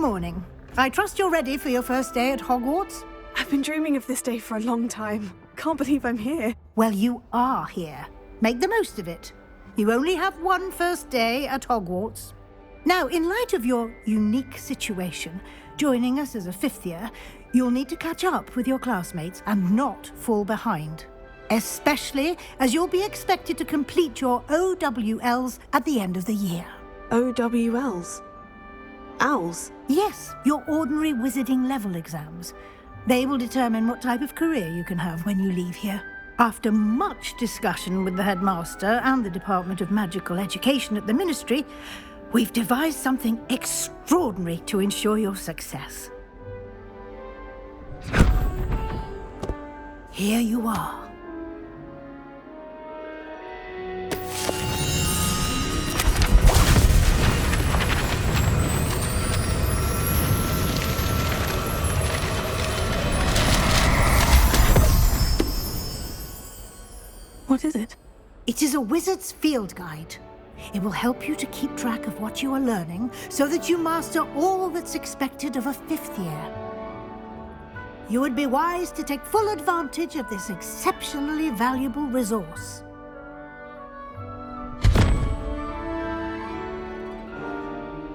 morning. I trust you're ready for your first day at Hogwarts? I've been dreaming of this day for a long time. Can't believe I'm here. Well, you are here. Make the most of it. You only have one first day at Hogwarts. Now, in light of your unique situation, joining us as a fifth year, you'll need to catch up with your classmates and not fall behind. Especially as you'll be expected to complete your OWLs at the end of the year. OWLs? Owls? Yes, your ordinary wizarding level exams. They will determine what type of career you can have when you leave here. After much discussion with the headmaster and the Department of Magical Education at the Ministry, we've devised something extraordinary to ensure your success. Here you are. What is it? It is a wizard's field guide. It will help you to keep track of what you are learning so that you master all that's expected of a fifth year. You would be wise to take full advantage of this exceptionally valuable resource.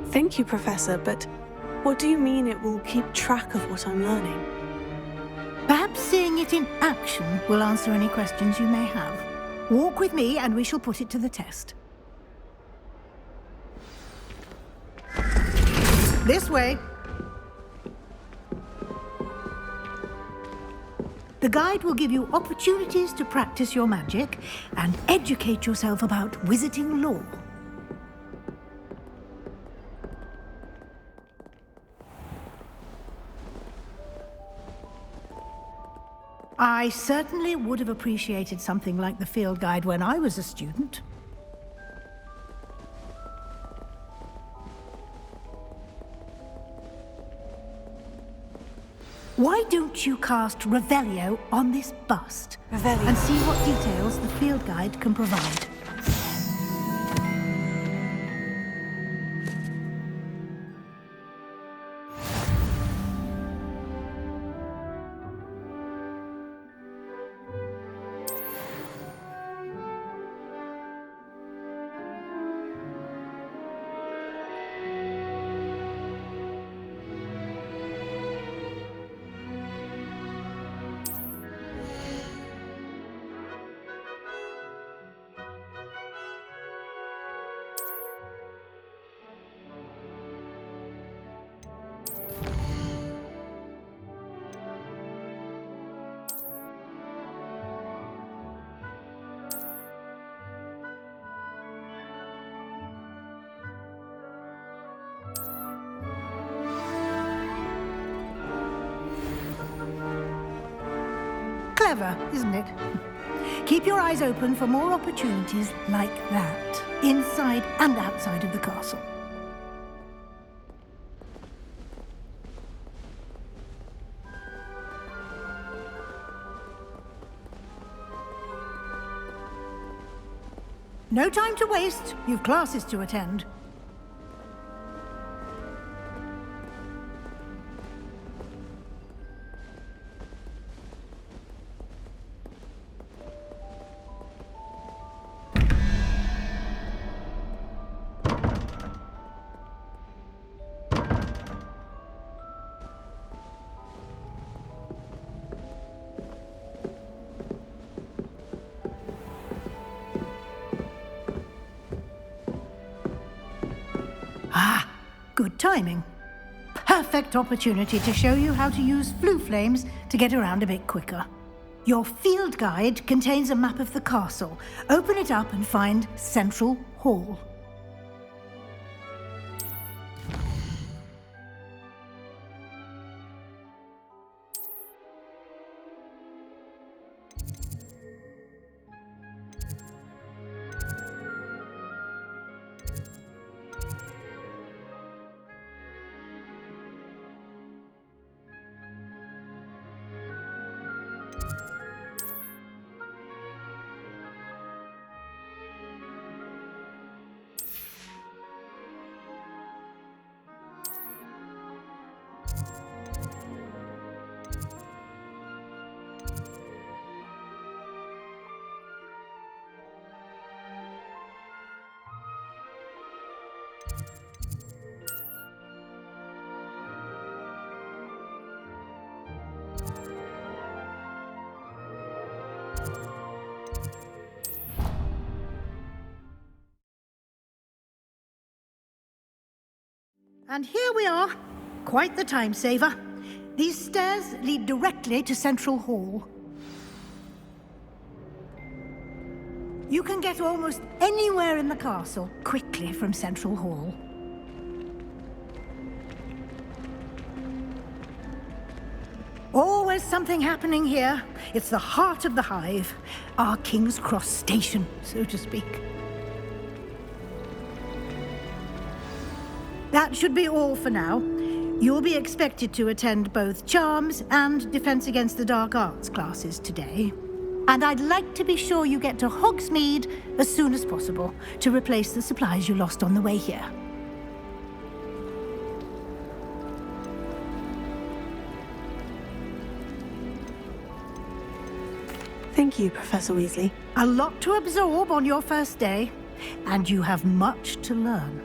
Thank you, Professor, but what do you mean it will keep track of what I'm learning? Perhaps seeing it in action will answer any questions you may have. Walk with me and we shall put it to the test. This way. The guide will give you opportunities to practice your magic and educate yourself about wizarding lore. I certainly would have appreciated something like the field guide when I was a student. Why don't you cast Revelio on this bust? Revelio. And see what details the field guide can provide. Clever, isn't it? Keep your eyes open for more opportunities like that, inside and outside of the castle. No time to waste. You've classes to attend. Ah, good timing. Perfect opportunity to show you how to use flue flames to get around a bit quicker. Your field guide contains a map of the castle. Open it up and find Central Hall. And here we are. Quite the time saver. These stairs lead directly to Central Hall. You can get almost anywhere in the castle quickly from Central Hall. Always something happening here. It's the heart of the hive. Our King's Cross station, so to speak. That should be all for now. You'll be expected to attend both Charms and Defense Against the Dark Arts classes today. And I'd like to be sure you get to Hogsmeade as soon as possible to replace the supplies you lost on the way here. Thank you, Professor Weasley. A lot to absorb on your first day, and you have much to learn.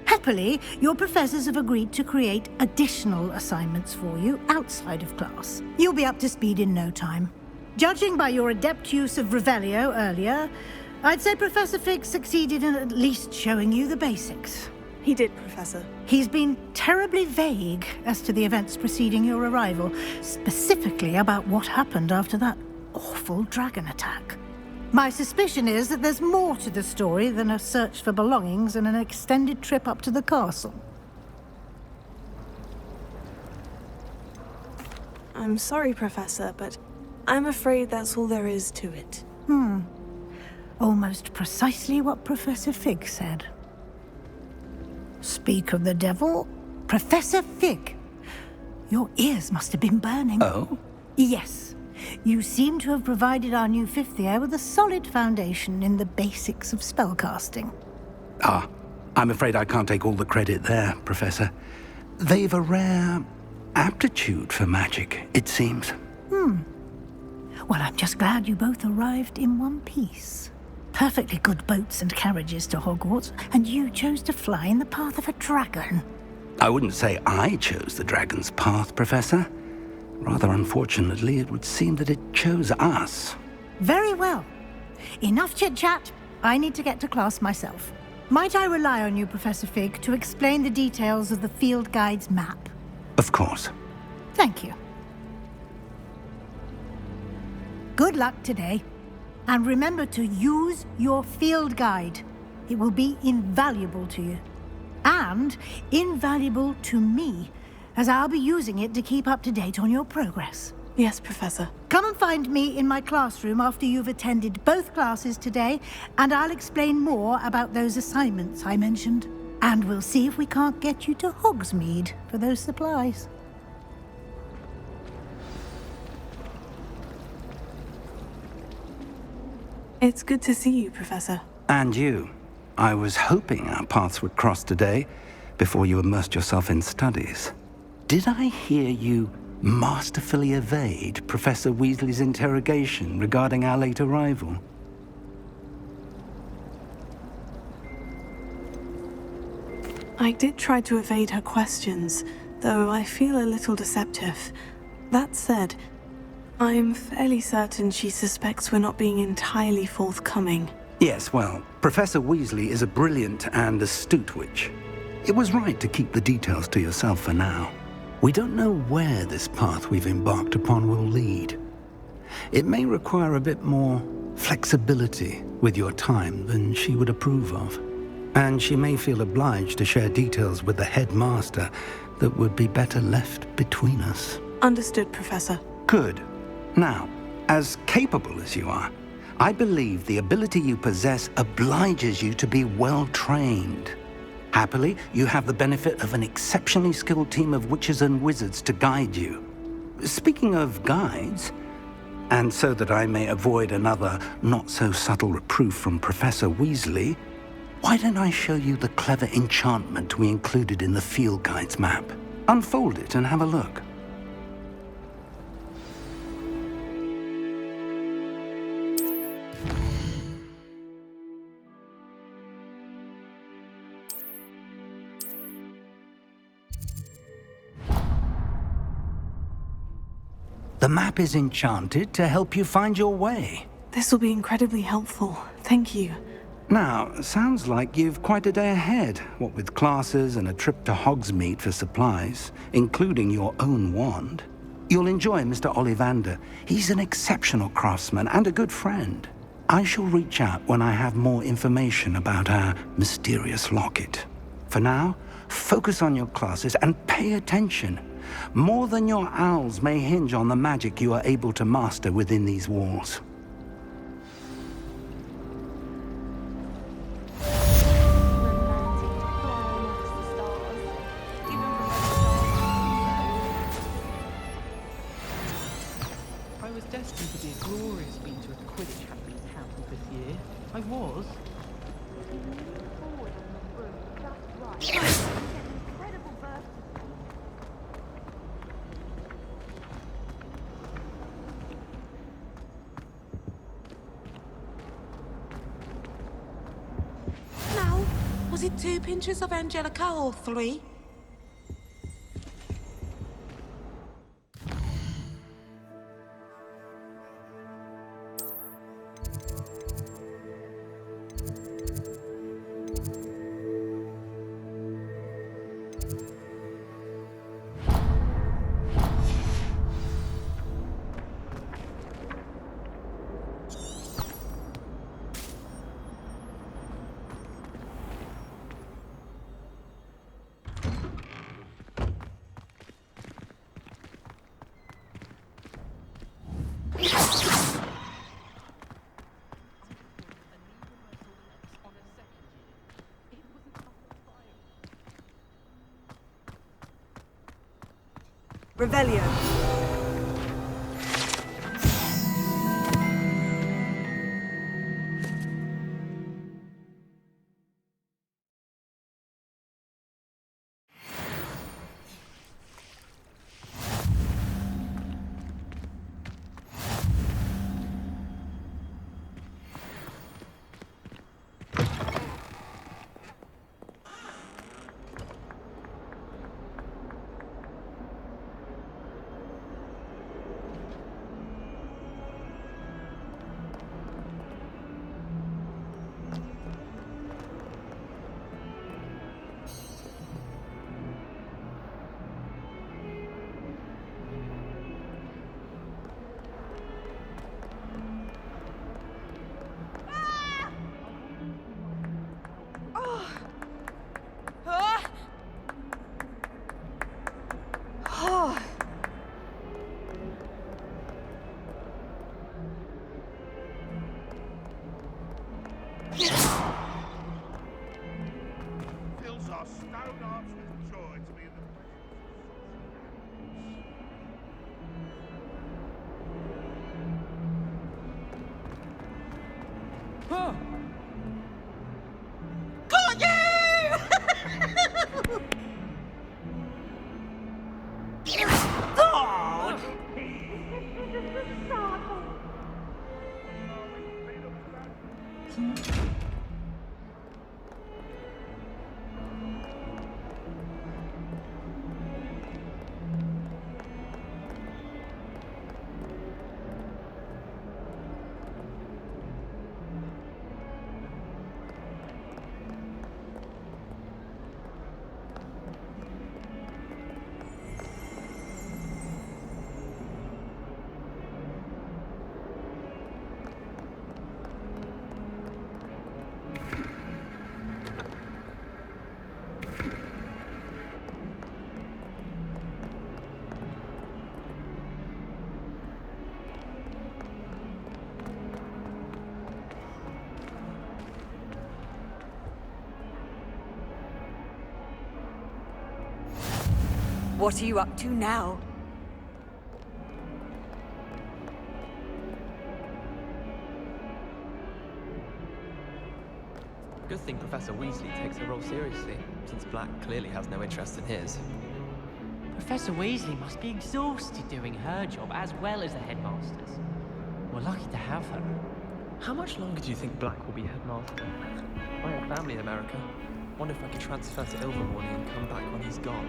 Happily, your professors have agreed to create additional assignments for you outside of class. You'll be up to speed in no time. Judging by your adept use of Revelio earlier, I'd say Professor Fig succeeded in at least showing you the basics. He did, Professor. He's been terribly vague as to the events preceding your arrival, specifically about what happened after that awful dragon attack. My suspicion is that there's more to the story than a search for belongings and an extended trip up to the castle. I'm sorry, Professor, but I'm afraid that's all there is to it. Almost precisely what Professor Fig said. Speak of the devil, Professor Fig. Your ears must have been burning. Oh? Yes. You seem to have provided our new fifth year with a solid foundation in the basics of spellcasting. Ah, I'm afraid I can't take all the credit there, Professor. They've a rare aptitude for magic, it seems. Well, I'm just glad you both arrived in one piece. Perfectly good boats and carriages to Hogwarts, and you chose to fly in the path of a dragon. I wouldn't say I chose the dragon's path, Professor. Rather unfortunately, it would seem that it chose us. Very well. Enough chit-chat. I need to get to class myself. Might I rely on you, Professor Fig, to explain the details of the field guide's map? Of course. Thank you. Good luck today. And remember to use your field guide. It will be invaluable to you. And invaluable to me, as I'll be using it to keep up to date on your progress. Yes, Professor. Come and find me in my classroom after you've attended both classes today, and I'll explain more about those assignments I mentioned. And we'll see if we can't get you to Hogsmeade for those supplies. It's good to see you, Professor. And you. I was hoping our paths would cross today, before you immersed yourself in studies. Did I hear you masterfully evade Professor Weasley's interrogation regarding our late arrival? I did try to evade her questions, though I feel a little deceptive. That said, I'm fairly certain she suspects we're not being entirely forthcoming. Yes, well, Professor Weasley is a brilliant and astute witch. It was right to keep the details to yourself for now. We don't know where this path we've embarked upon will lead. It may require a bit more flexibility with your time than she would approve of. And she may feel obliged to share details with the headmaster that would be better left between us. Understood, Professor. Good. Now, as capable as you are, I believe the ability you possess obliges you to be well-trained. Happily, you have the benefit of an exceptionally skilled team of witches and wizards to guide you. Speaking of guides, and so that I may avoid another not-so-subtle reproof from Professor Weasley, why don't I show you the clever enchantment we included in the field guide's map? Unfold it and have a look. The map is enchanted to help you find your way. This will be incredibly helpful. Thank you. Now, sounds like you've quite a day ahead, what with classes and a trip to Hogsmeade for supplies, including your own wand. You'll enjoy Mr. Ollivander. He's an exceptional craftsman and a good friend. I shall reach out when I have more information about our mysterious locket. For now, focus on your classes and pay attention. More than your owls may hinge on the magic you are able to master within these walls. I was destined to be a glorious feature at Quidditch Happy's house this year. I was. Now, was it 2 pinches of Angelica or 3? Revelio. Fills our stone hearts with joy to be in the Huh! Got you! God! What are you up to now? Good thing Professor Weasley takes her role seriously, since Black clearly has no interest in his. Professor Weasley must be exhausted doing her job as well as the headmaster's. We're lucky to have her. How much longer do you think Black will be headmaster? I have family in America. Wonder if I could transfer to Ilvermorny and come back when he's gone.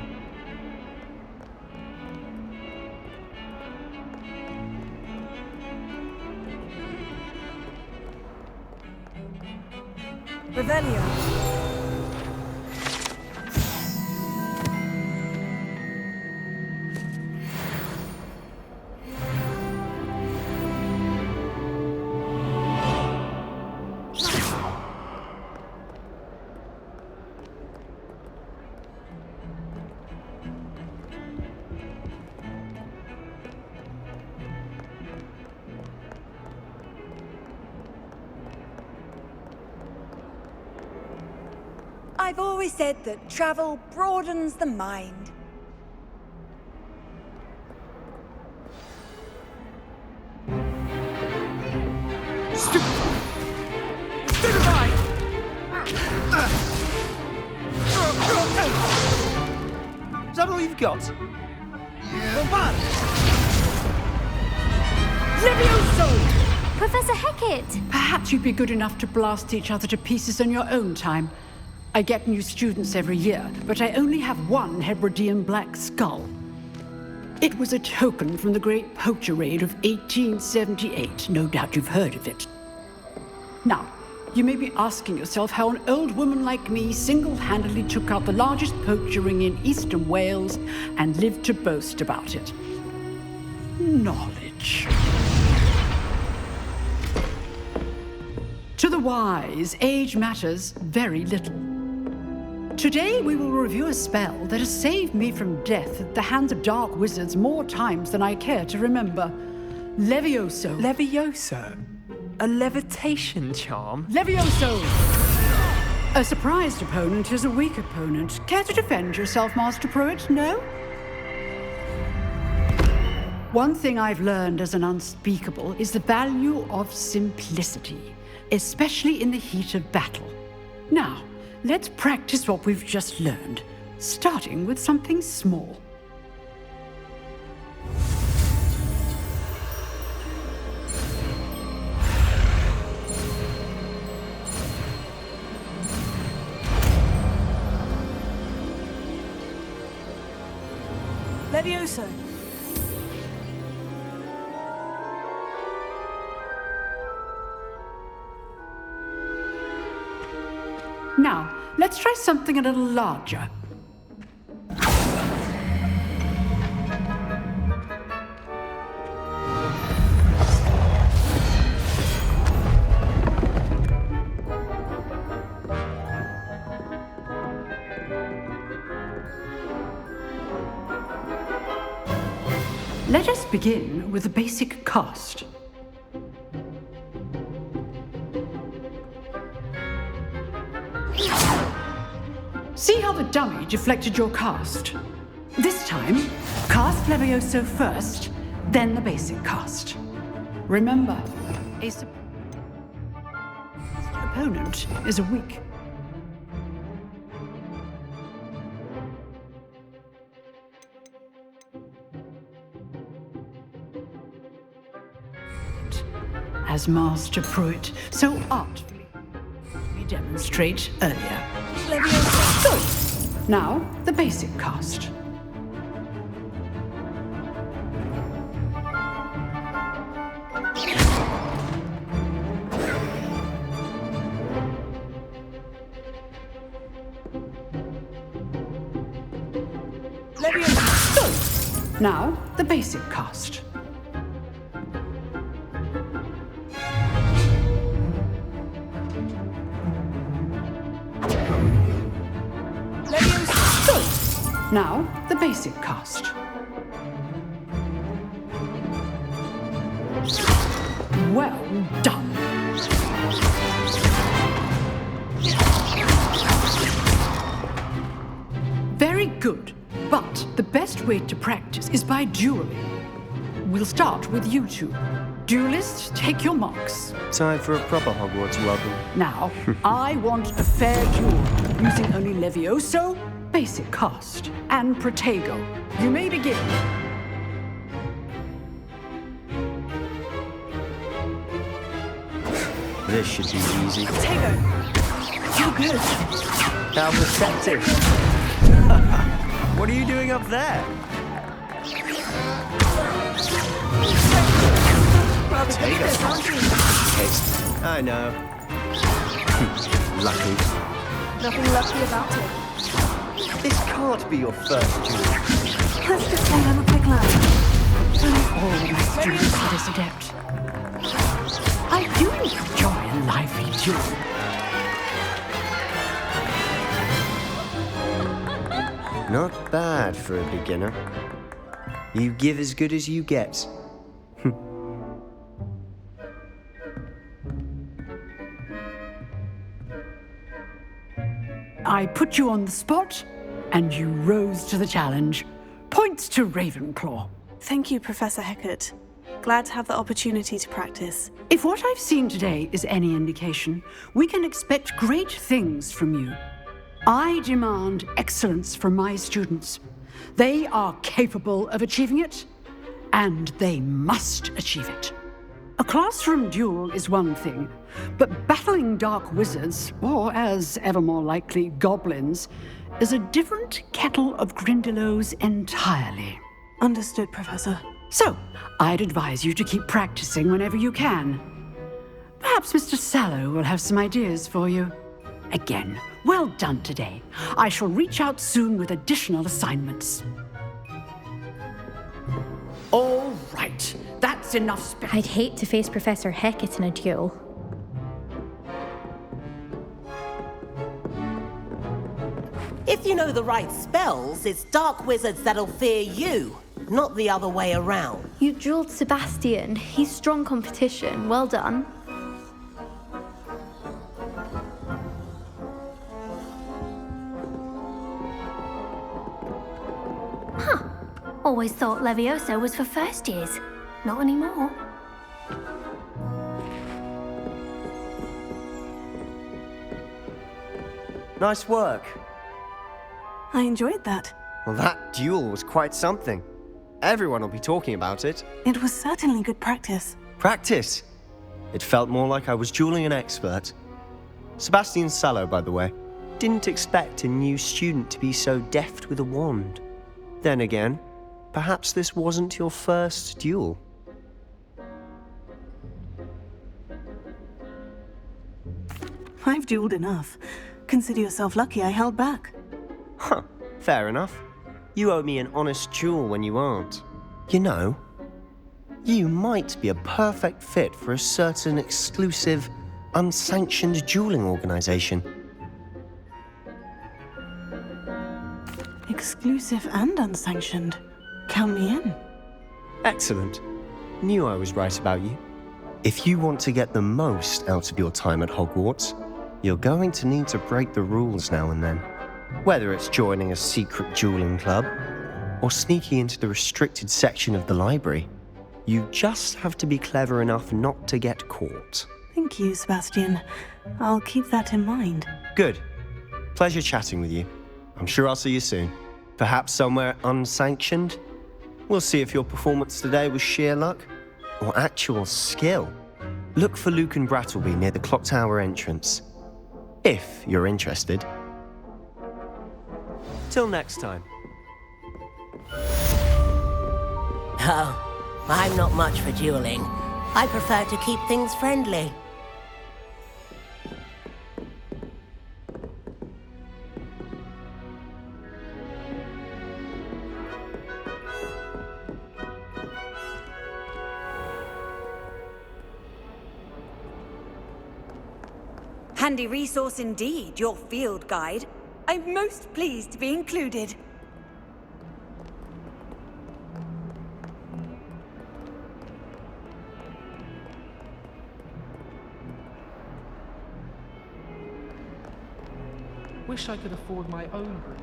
Revelio. I've always said that travel broadens the mind. Is that all you've got? Professor Hecat! Perhaps you'd be good enough to blast each other to pieces on your own time. I get new students every year, but I only have one Hebridean black skull. It was a token from the Great Poacher Raid of 1878. No doubt you've heard of it. Now, you may be asking yourself how an old woman like me single-handedly took out the largest poacher ring in eastern Wales and lived to boast about it. Knowledge. To the wise, age matters very little. Today we will review a spell that has saved me from death at the hands of dark wizards more times than I care to remember. Levioso. Levioso? A levitation charm? Levioso! A surprised opponent is a weak opponent. Care to defend yourself, Master Pruitt? No? One thing I've learned as an unspeakable is the value of simplicity, especially in the heat of battle. Now, let's practice what we've just learned, starting with something small. Levioso. Now, let's try something a little larger. Let us begin with the basic cast. See how the dummy deflected your cast? This time, cast Levioso first, then the basic cast. Remember, a opponent is a weak. As Master Pruitt so artfully demonstrate earlier. Good. Now, the basic cast. Good. Now, the basic cast. Now, the basic cast. Well done. Very good, but the best way to practice is by dueling. We'll start with you two. Duelists, take your marks. Time for a proper Hogwarts welcome. Now, I want a fair duel, using only Levioso, basic cast, and Protego. You may begin. This should be easy. Protego. You're good. How receptive. What are you doing up there? Rather good, aren't you? I know. Lucky. Nothing lucky about it. This can't be your first duel. Let's just say I'm a quick learner. All my students are this adept. I do enjoy a lively duel. Not bad for a beginner. You give as good as you get. I put you on the spot, and you rose to the challenge. Points to Ravenclaw. Thank you, Professor Hecat. Glad to have the opportunity to practice. If what I've seen today is any indication, we can expect great things from you. I demand excellence from my students. They are capable of achieving it, and they must achieve it. A classroom duel is one thing, but battling dark wizards, or as ever more likely, goblins, is a different kettle of Grindylows entirely. Understood, Professor. So, I'd advise you to keep practicing whenever you can. Perhaps Mr. Sallow will have some ideas for you. Again, well done today. I shall reach out soon with additional assignments. All right, that's enough I'd hate to face Professor Hecat in a duel. If you know the right spells, it's dark wizards that'll fear you, not the other way around. You drilled Sebastian. He's strong competition. Well done. Huh. Always thought Levioso was for first years. Not anymore. Nice work. I enjoyed that. Well, that duel was quite something. Everyone will be talking about it. It was certainly good practice. Practice? It felt more like I was dueling an expert. Sebastian Sallow, by the way, didn't expect a new student to be so deft with a wand. Then again, perhaps this wasn't your first duel. I've dueled enough. Consider yourself lucky I held back. Huh, fair enough. You owe me an honest duel when you aren't. You know, you might be a perfect fit for a certain exclusive, unsanctioned dueling organization. Exclusive and unsanctioned. Count me in. Excellent. Knew I was right about you. If you want to get the most out of your time at Hogwarts, you're going to need to break the rules now and then. Whether it's joining a secret dueling club or sneaking into the restricted section of the library, you just have to be clever enough not to get caught. Thank you, Sebastian. I'll keep that in mind. Good. Pleasure chatting with you. I'm sure I'll see you soon. Perhaps somewhere unsanctioned? We'll see if your performance today was sheer luck or actual skill. Look for Luke and Brattleby near the clock tower entrance, if you're interested. Till next time. Oh, I'm not much for dueling. I prefer to keep things friendly. Handy resource indeed, your field guide. I'm most pleased to be included. Wish I could afford my own room.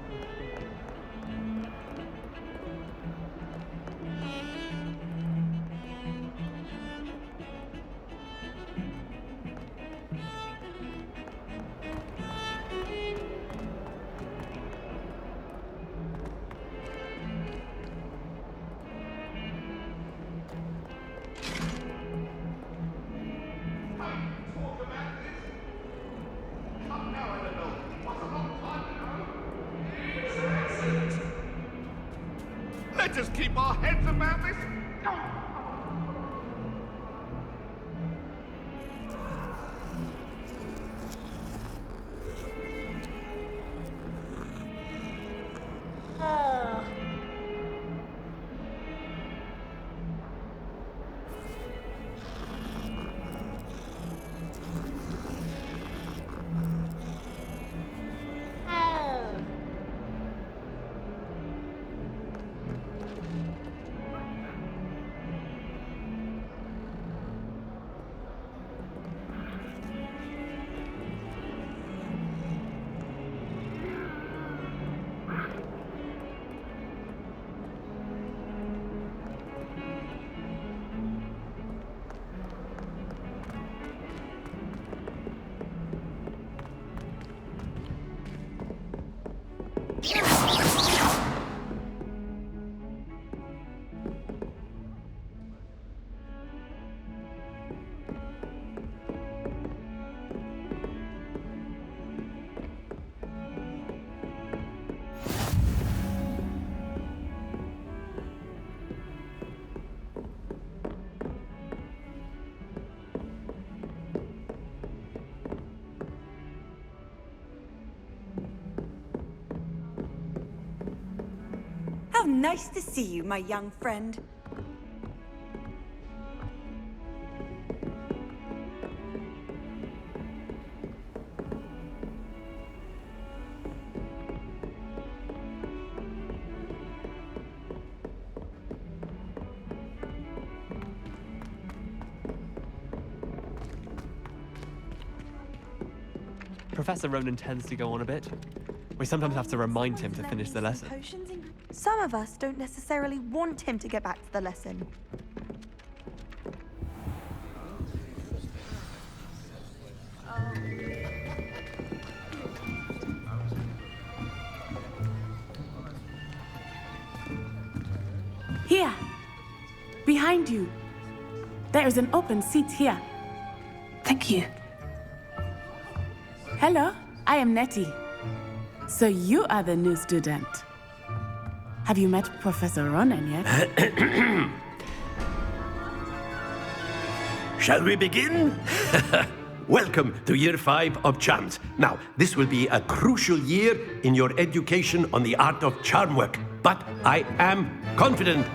Let us keep our heads about this. Nice to see you, my young friend. Professor Ronan tends to go on a bit. We sometimes have to remind him to finish the lesson. Some of us don't necessarily want him to get back to the lesson. Here! Behind you! There is an open seat here. Thank you. Hello, I am Nettie. So you are the new student. Have you met Professor Ronan yet? Shall we begin? Welcome to Year 5 of Charms. Now, this will be a crucial year in your education on the art of charm work. But I am confident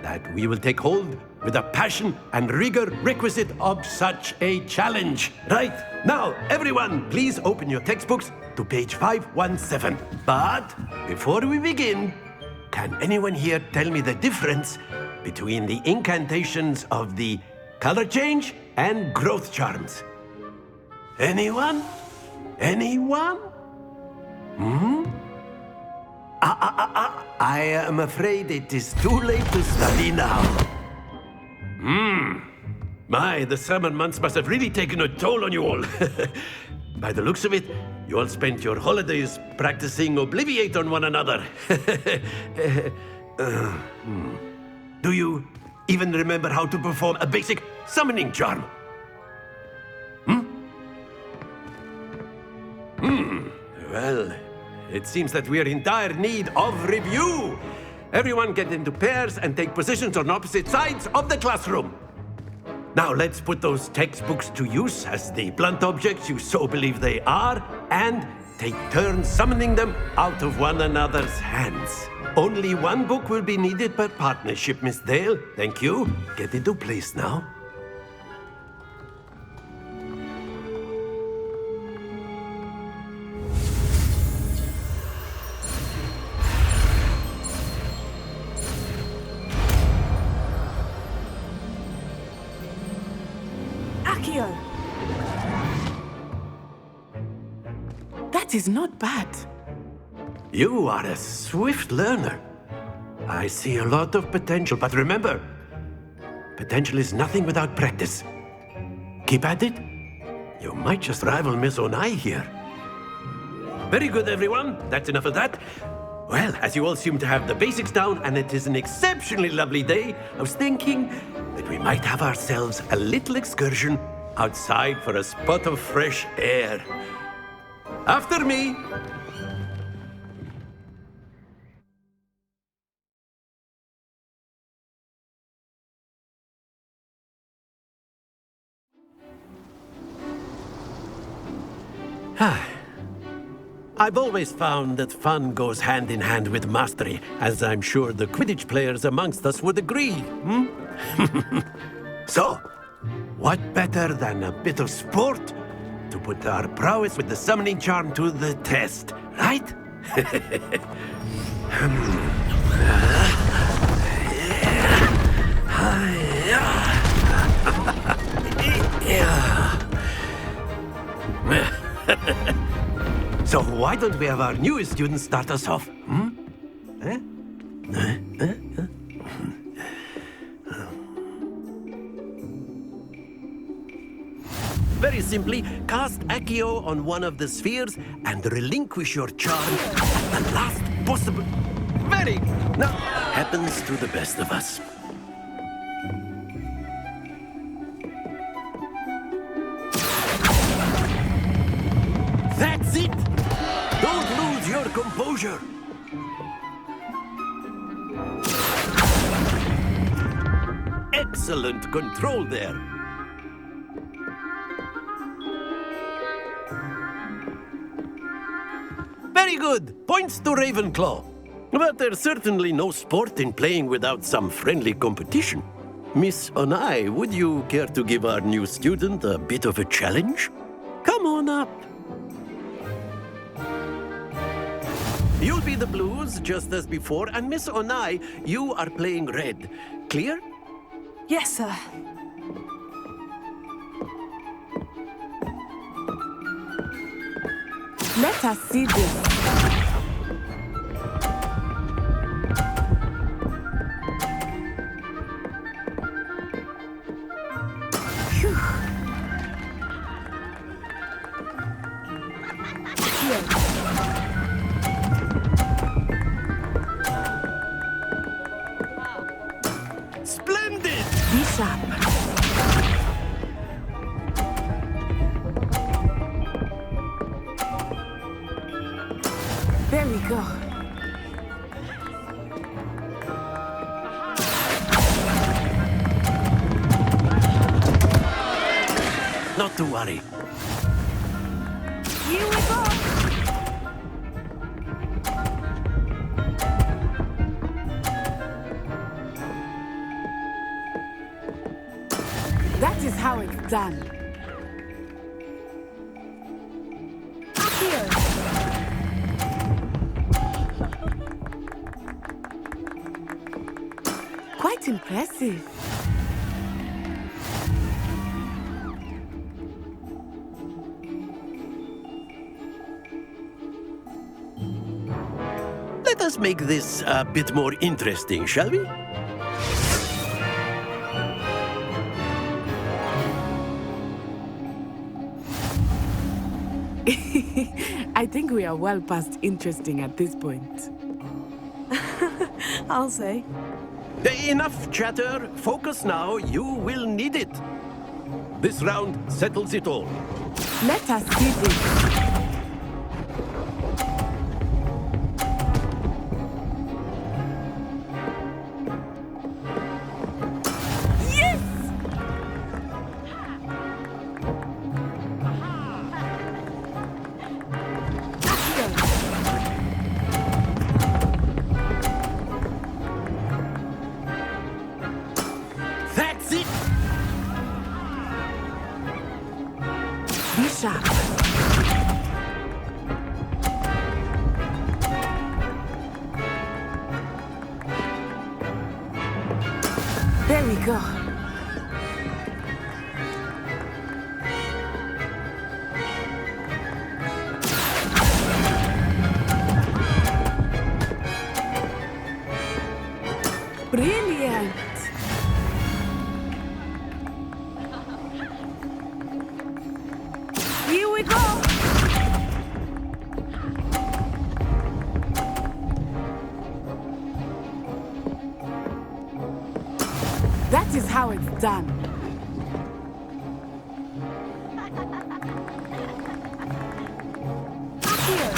that we will take hold with the passion and rigor requisite of such a challenge. Right, now, everyone, please open your textbooks to page 517. But before we begin, can anyone here tell me the difference between the incantations of the color change and growth charms? Anyone? Anyone? I am afraid it is too late to study now. My, the summer months must have really taken a toll on you all. By the looks of it, you all spent your holidays practicing Obliviate on one another. Do you even remember how to perform a basic summoning charm? Well, it seems that we are in dire need of review. Everyone get into pairs and take positions on opposite sides of the classroom. Now let's put those textbooks to use as the blunt objects you so believe they are, and take turns summoning them out of one another's hands. Only one book will be needed per partnership, Miss Dale. Thank you. Get into place now. That is not bad. You are a swift learner. I see a lot of potential, but remember, potential is nothing without practice. Keep at it. You might just rival Miss Onai here. Very good, everyone. That's enough of that. Well, as you all seem to have the basics down, and it is an exceptionally lovely day, I was thinking that we might have ourselves a little excursion outside for a spot of fresh air. After me. I've always found that fun goes hand in hand with mastery, as I'm sure the Quidditch players amongst us would agree. So, what better than a bit of sport to put our prowess with the summoning charm to the test, right? So why don't we have our newest student start us off? Very simply, cast Accio on one of the spheres and relinquish your charm at the last possible... Very... No, happens to the best of us. That's it! Don't lose your composure! Excellent control there. Very good. Points to Ravenclaw. But there's certainly no sport in playing without some friendly competition. Miss Onai, would you care to give our new student a bit of a challenge? Come on up. You'll be the blues, just as before, and Miss Onai, you are playing red. Clear? Yes, sir. Let us see this. Phew. Here. Splendid! Be sharp. There we go. Not to worry. Here we go. That is how it's done. Here. Quite impressive. Let us make this a bit more interesting, shall we? I think we are well past interesting at this point. I'll say. Enough chatter. Focus now. You will need it. This round settles it all. Let us see this. That's it. Be sharp. There we go. Brilliant. Here we go. That is how it's done. Here.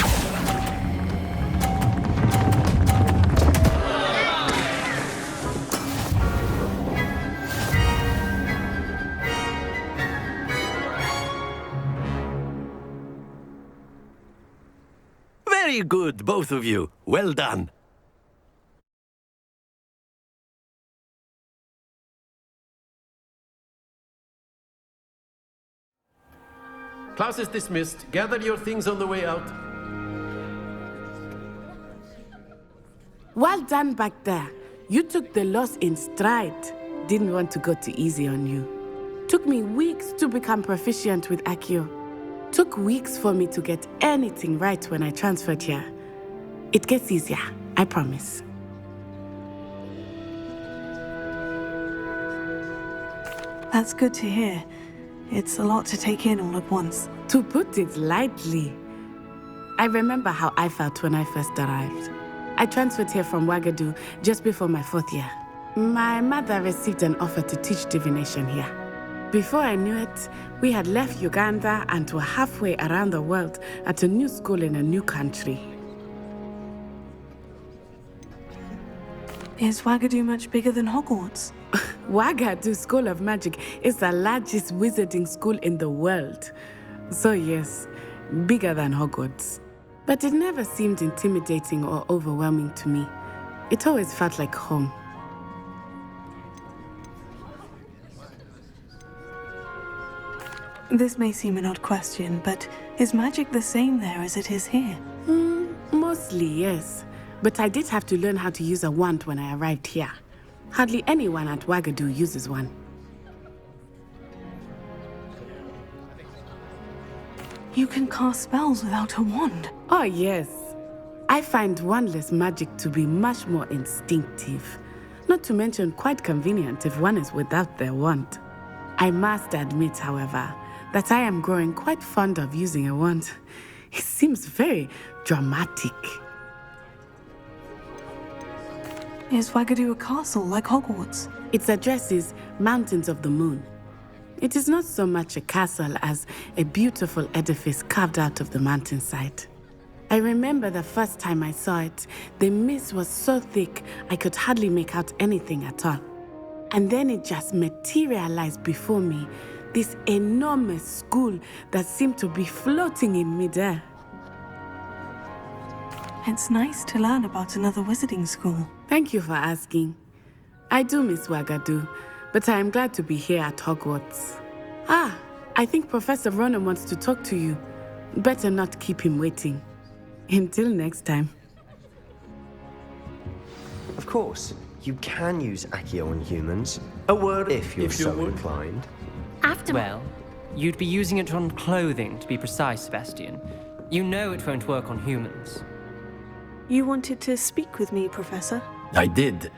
Very good, both of you. Well done. Class is dismissed. Gather your things on the way out. Well done back there. You took the loss in stride. Didn't want to go too easy on you. Took me weeks to become proficient with Accio. Took weeks for me to get anything right when I transferred here. It gets easier, I promise. That's good to hear. It's a lot to take in all at once. To put it lightly, I remember how I felt when I first arrived. I transferred here from Ouagadougou just before my 4th year. My mother received an offer to teach divination here. Before I knew it, we had left Uganda and were halfway around the world at a new school in a new country. Is Ouagadougou much bigger than Hogwarts? Ouagadougou School of Magic is the largest wizarding school in the world. So yes, bigger than Hogwarts. But it never seemed intimidating or overwhelming to me. It always felt like home. This may seem an odd question, but is magic the same there as it is here? Mostly, yes. But I did have to learn how to use a wand when I arrived here. Hardly anyone at Wagadu uses one. You can cast spells without a wand. Oh, yes. I find wandless magic to be much more instinctive. Not to mention quite convenient if one is without their wand. I must admit, however, that I am growing quite fond of using a wand. It seems very dramatic. Is Wagadu a castle like Hogwarts? Its address is Mountains of the Moon. It is not so much a castle as a beautiful edifice carved out of the mountainside. I remember the first time I saw it, the mist was so thick I could hardly make out anything at all. And then it just materialized before me, this enormous school that seemed to be floating in midair. It's nice to learn about another wizarding school. Thank you for asking. I do miss Wagadu, but I am glad to be here at Hogwarts. I think Professor Ronan wants to talk to you. Better not keep him waiting. Until next time. Of course, you can use Accio on humans. A word if you're so inclined. Well, you'd be using it on clothing, to be precise, Sebastian. You know it won't work on humans. You wanted to speak with me, Professor? I did.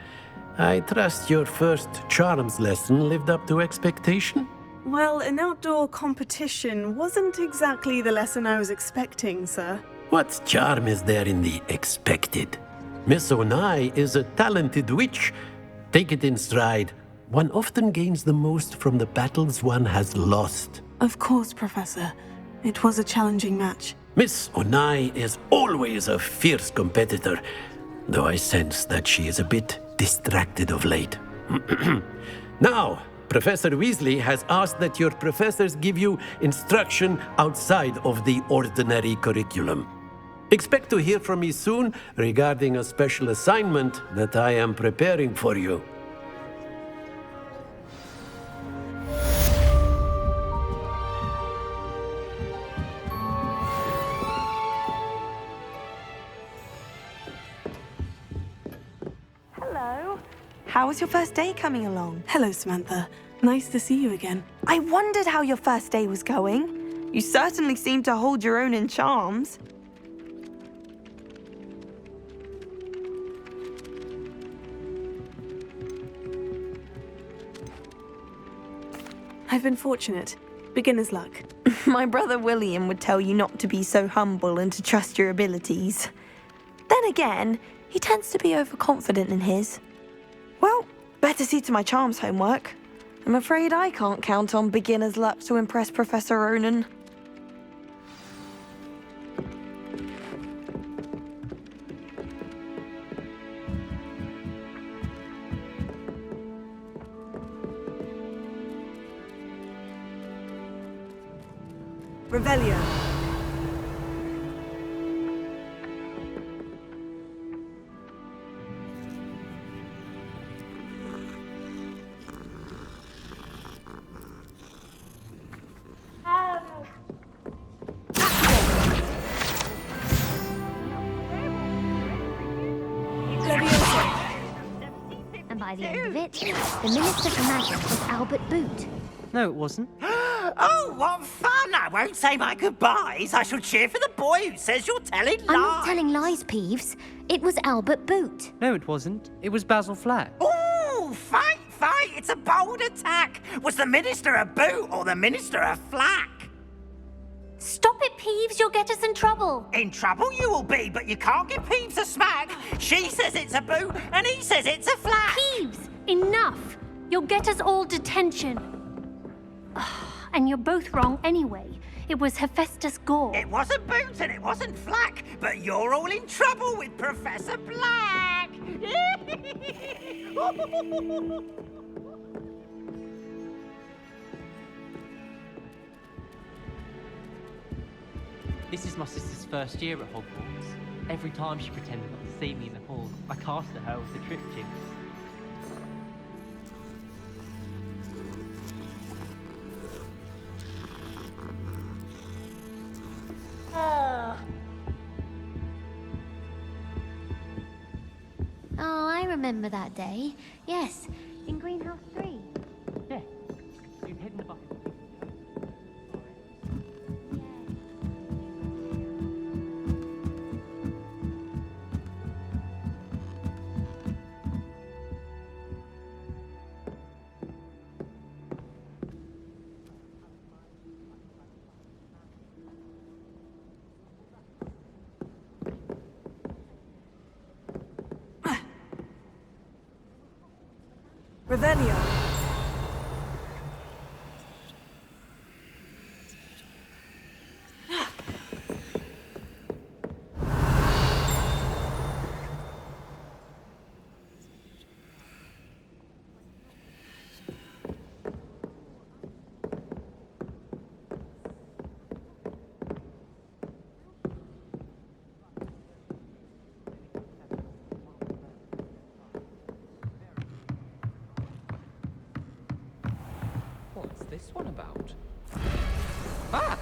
I trust your first charms lesson lived up to expectation? Well, an outdoor competition wasn't exactly the lesson I was expecting, sir. What charm is there in the expected? Miss Onai is a talented witch. Take it in stride. One often gains the most from the battles one has lost. Of course, Professor. It was a challenging match. Miss Onai is always a fierce competitor, though I sense that she is a bit distracted of late. Now, Professor Weasley has asked that your professors give you instruction outside of the ordinary curriculum. Expect to hear from me soon regarding a special assignment that I am preparing for you. Hello. How was your first day coming along? Hello, Samantha. Nice to see you again. I wondered how your first day was going. You certainly seem to hold your own in charms. I've been fortunate. Beginner's luck. My brother William would tell you not to be so humble and to trust your abilities. Then again, he tends to be overconfident in his. Well, better see to my charms homework. I'm afraid I can't count on beginner's luck to impress Professor Ronan. Revelio. And by the end of it, the Minister for Magic was Albert Boot. No, it wasn't. Oh, what fun! I won't say my goodbyes. I shall cheer for the boy who says you're telling lies. I'm not telling lies, Peeves. It was Albert Boot. No, it wasn't. It was Basil Flack. Oh, fight! It's a bold attack. Was the Minister a boot or the Minister a flack? Stop it, Peeves. You'll get us in trouble. In trouble you will be, but you can't give Peeves a smack. She says it's a boot and he says it's a flack. Peeves, enough. You'll get us all detention. And you're both wrong anyway. It was Hephaestus Gore. It wasn't boot and it wasn't flack, but you're all in trouble with Professor Black. This is my sister's first year at Hogwarts. Every time she pretended not to see me in the hall, I cast at her with the trip jinx. Oh, I remember that day. Yes, in Greenhouse 3. Yeah, you've hidden the bucket. Revelio. What's this one about? Ah!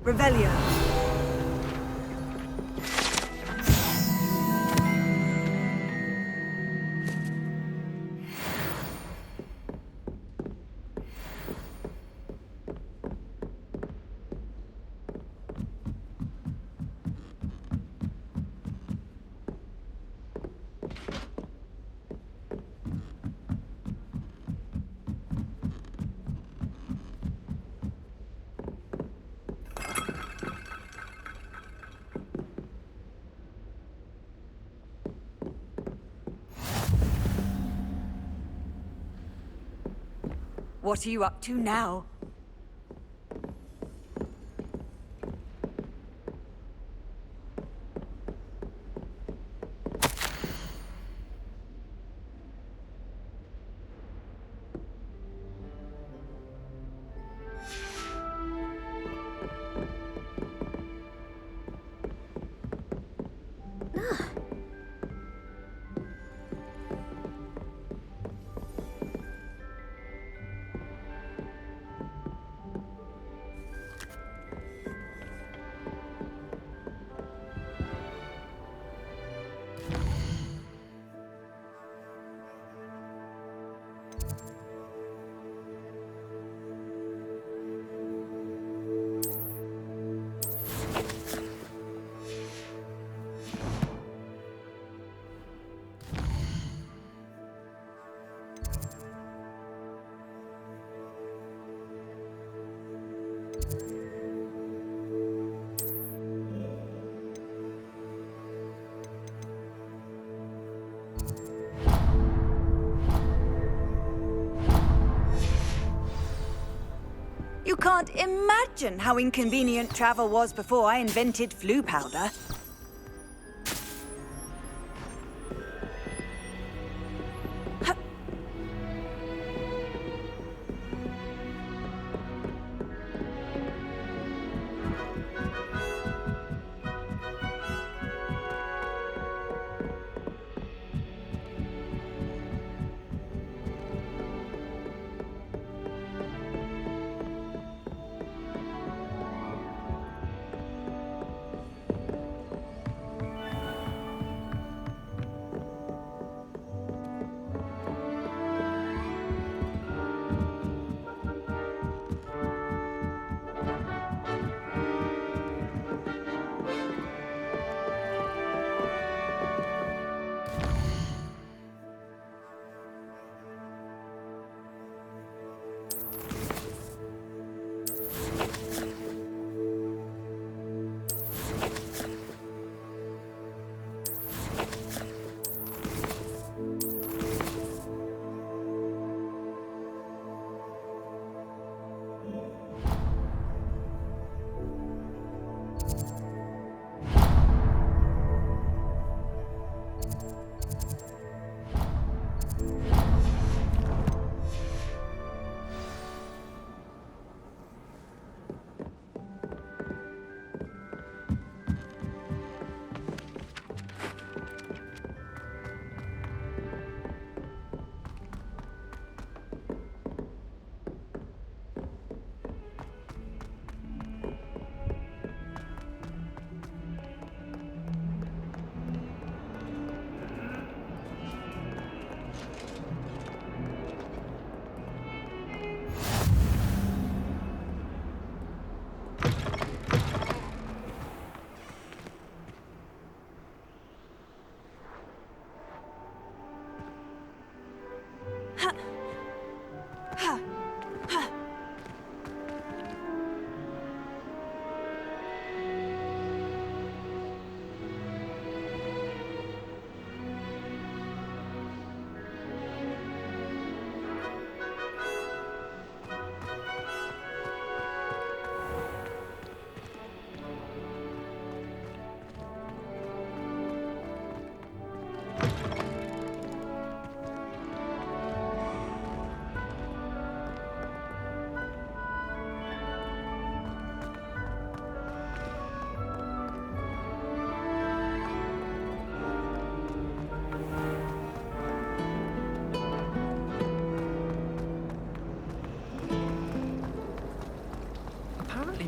Revelio. What are you up to now? You can't imagine how inconvenient travel was before I invented flu powder.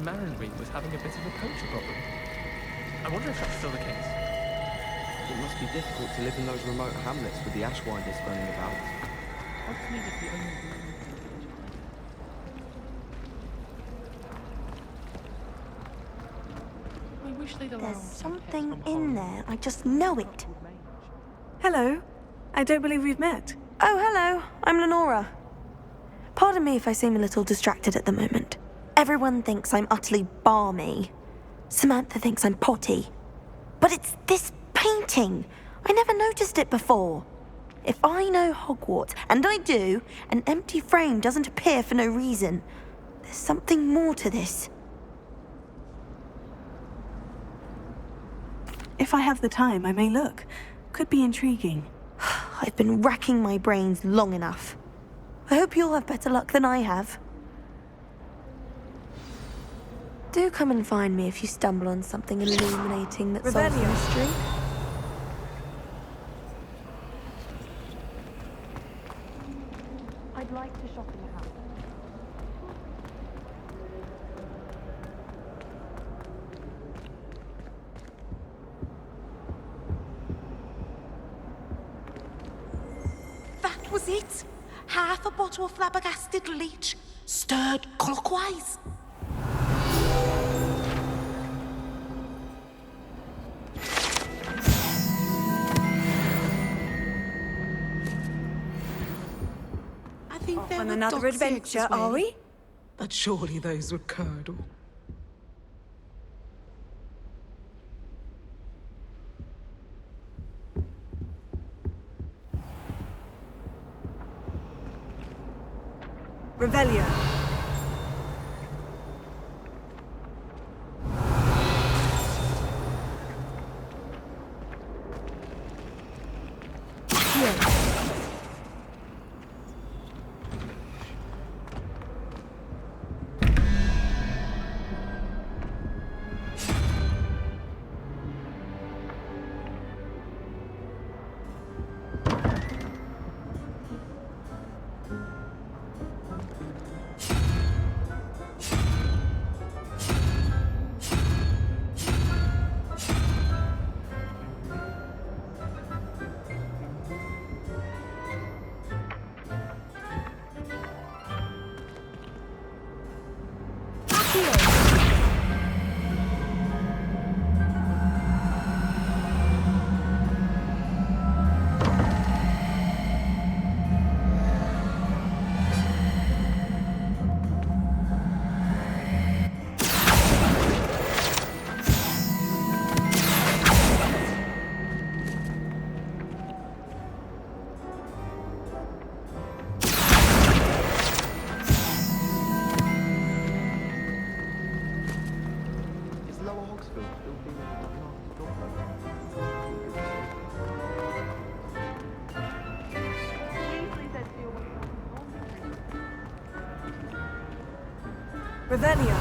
Marinry was having a bit of a poacher problem. I wonder if that's still the case. It must be difficult to live in those remote hamlets with the ashwinders running about. Hopefully it's the only I wish they'd allow There's something in there. I just know it. Hello. I don't believe we've met. Oh, hello. I'm Lenora. Pardon me if I seem a little distracted at the moment. Everyone thinks I'm utterly balmy. Samantha thinks I'm potty. But it's this painting. I never noticed it before. If I know Hogwarts, and I do, an empty frame doesn't appear for no reason. There's something more to this. If I have the time, I may look. Could be intriguing. I've been racking my brains long enough. I hope you'll have better luck than I have. Do come and find me if you stumble on something illuminating that solves the mystery. I'd like to shop in the house. That was it. Half a bottle of flabbergasted leech, stirred clockwise. I think Off there on were another dogs adventure, eggs as are well. we? But surely those would curdle. Revelio. Revelio.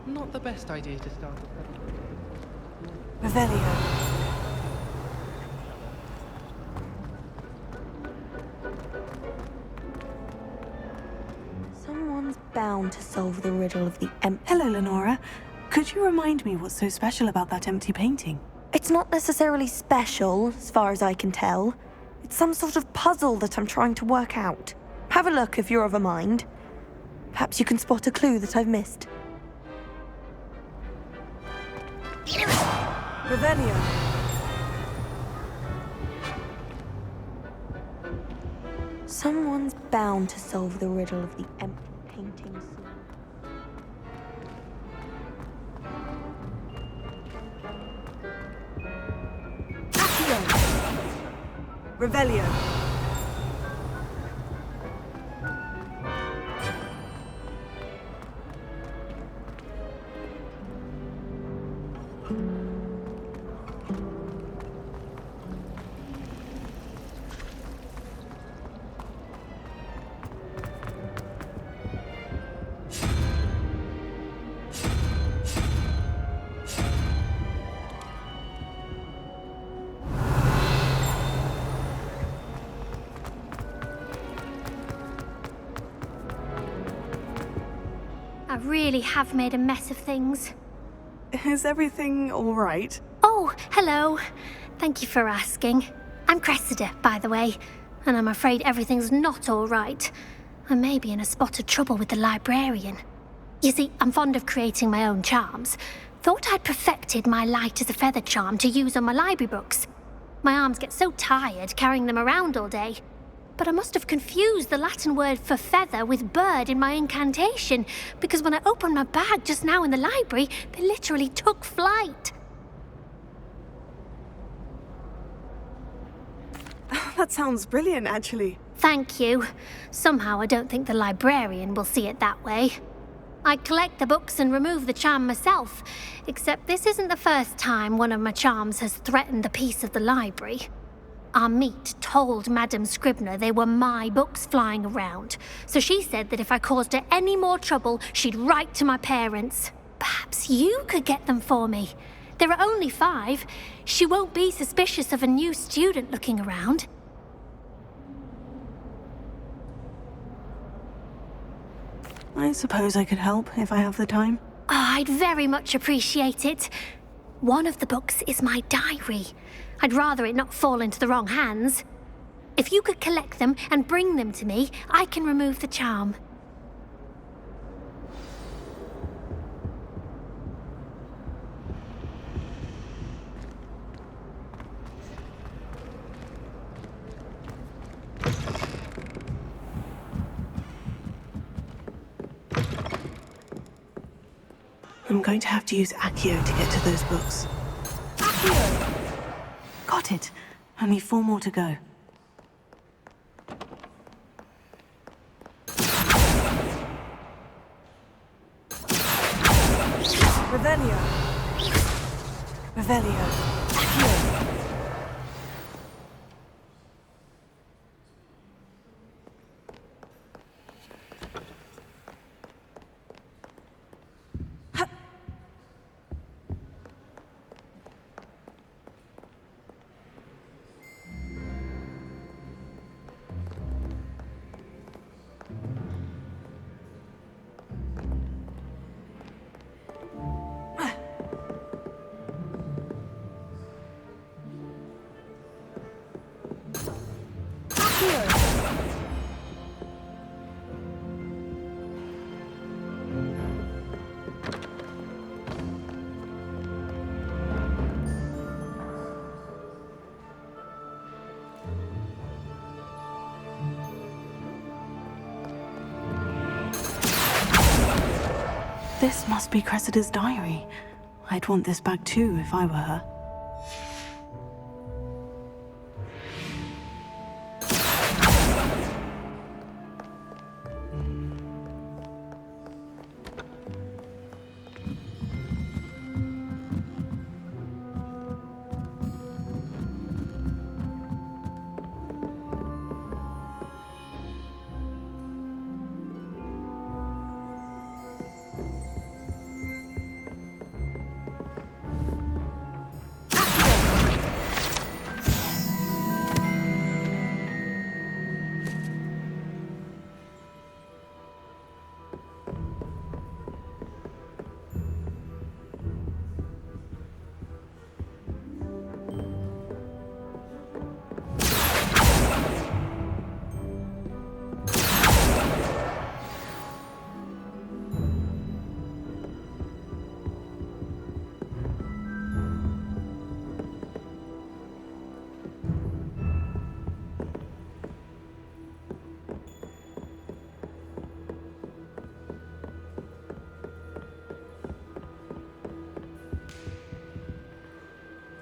Not the best idea to start a Revelio. Someone's bound to solve the riddle of the empty... Hello, Lenora. Could you remind me what's so special about that empty painting? It's not necessarily special, as far as I can tell. It's some sort of puzzle that I'm trying to work out. Have a look if you're of a mind. Perhaps you can spot a clue that I've missed. Revelio. Someone's bound to solve the riddle of the empty painting. Revelio. I really have made a mess of things. Is everything all right? Oh, hello. Thank you for asking. I'm Cressida, by the way, and I'm afraid everything's not all right. I may be in a spot of trouble with the librarian. You see, I'm fond of creating my own charms. Thought I'd perfected my light as a feather charm to use on my library books. My arms get so tired carrying them around all day. But I must have confused the Latin word for feather with bird in my incantation, because when I opened my bag just now in the library, they literally took flight. That sounds brilliant, actually. Thank you. Somehow I don't think the librarian will see it that way. I collect the books and remove the charm myself, except this isn't the first time one of my charms has threatened the peace of the library. Our meet told Madame Scribner they were my books flying around, so she said that if I caused her any more trouble, she'd write to my parents. Perhaps you could get them for me. There are only 5. She won't be suspicious of a new student looking around. I suppose I could help if I have the time. Oh, I'd very much appreciate it. One of the books is my diary. I'd rather it not fall into the wrong hands. If you could collect them and bring them to me, I can remove the charm. I'm going to have to use Accio to get to those books. Accio! Got it. Only 4 more to go. Revelio. Revelio. Accio. This must be Cressida's diary. I'd want this back too if I were her.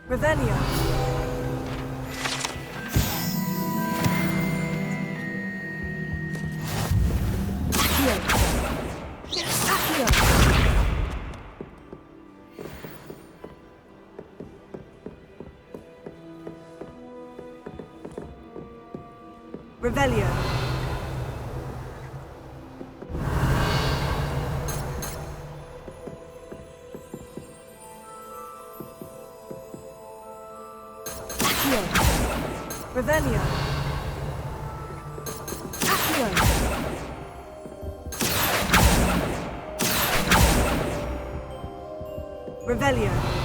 Revelio. Revelio. Accio. Revelio. Accio. Revelio.